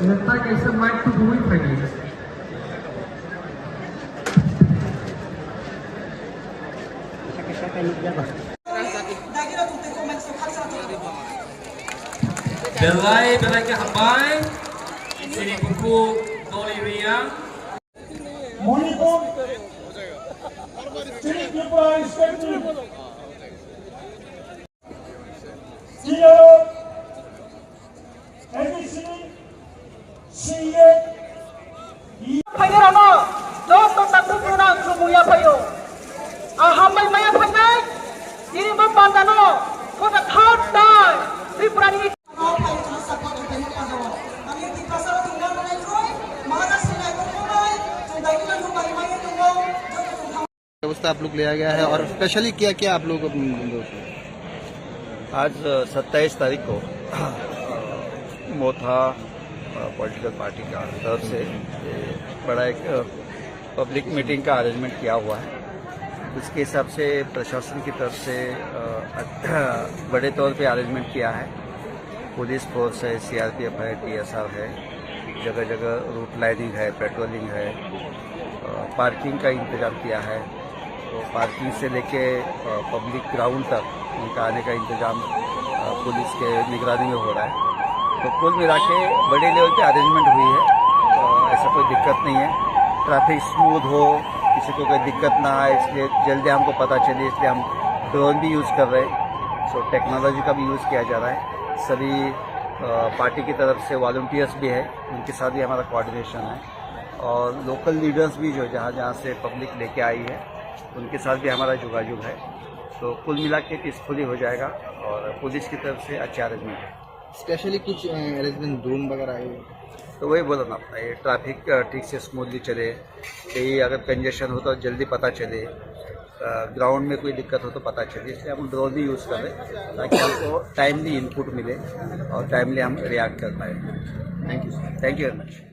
लगता है कैसे माइक तो हुई final Belai ke Hambai, sini buku Bolivia. Monitor, sini kita inspektif. Dia, ini sini, sini. Payo ano, dos to tatlo na sumuya payo. Hambai maya panay, diri mo pandano, for the third time, Triprani. व्यवस्था आप लोग लिया गया है और specially क्या क्या आप लोग आज 27 तारीख को मोथा पॉलिटिकल पार्टी का तरफ से बड़ा एक पब्लिक मीटिंग का अरेंजमेंट किया हुआ है। उसके हिसाब से प्रशासन की तरफ से बड़े तौर पे अरेंजमेंट किया है। पुलिस फोर्स है, सीआरपीएफ है, टीएसआर है, जगह जगह रूट लाइनिंग है, पेट्रोलिंग है, पार्किंग का इंतजाम किया है। तो पार्किंग से लेके पब्लिक ग्राउंड तक उनका आने का इंतजाम पुलिस के निगरानी में हो रहा है। तो कुल मिला के बड़े लेवल पे अरेंजमेंट हुई है। ऐसा कोई दिक्कत नहीं है। ट्रैफिक स्मूथ हो, किसी को कोई दिक्कत ना आए, इसलिए जल्दी हमको पता चले, इसलिए हम ड्रोन भी यूज़ कर रहे हैं। सो टेक्नोलॉजी का भी यूज़ किया जा रहा है। सभी पार्टी की तरफ से वॉलंटियर्स भी है, उनके साथ भी हमारा कोऑर्डिनेशन है। और लोकल लीडर्स भी जो जहाँ जहाँ से पब्लिक लेके आई है उनके साथ भी हमारा जोगाजोग है। तो कुल मिला के पीसफुली हो जाएगा और पुलिस की तरफ से अच्छा अरेंजमेंट है। स्पेशली कुछ अरेंजमेंट ड्रोन वगैरह आए, तो वही बोला ना अपना, ये ट्रैफिक ठीक से स्मूथली चले, कहीं अगर कंजेशन हो तो जल्दी पता चले, ग्राउंड में कोई दिक्कत हो तो पता चले, इसलिए हम ड्रोन भी यूज़ कर रहे हैं ताकि हमको टाइमली इनपुट मिले और टाइमली हम रिएक्ट कर पाए। Thank you very much.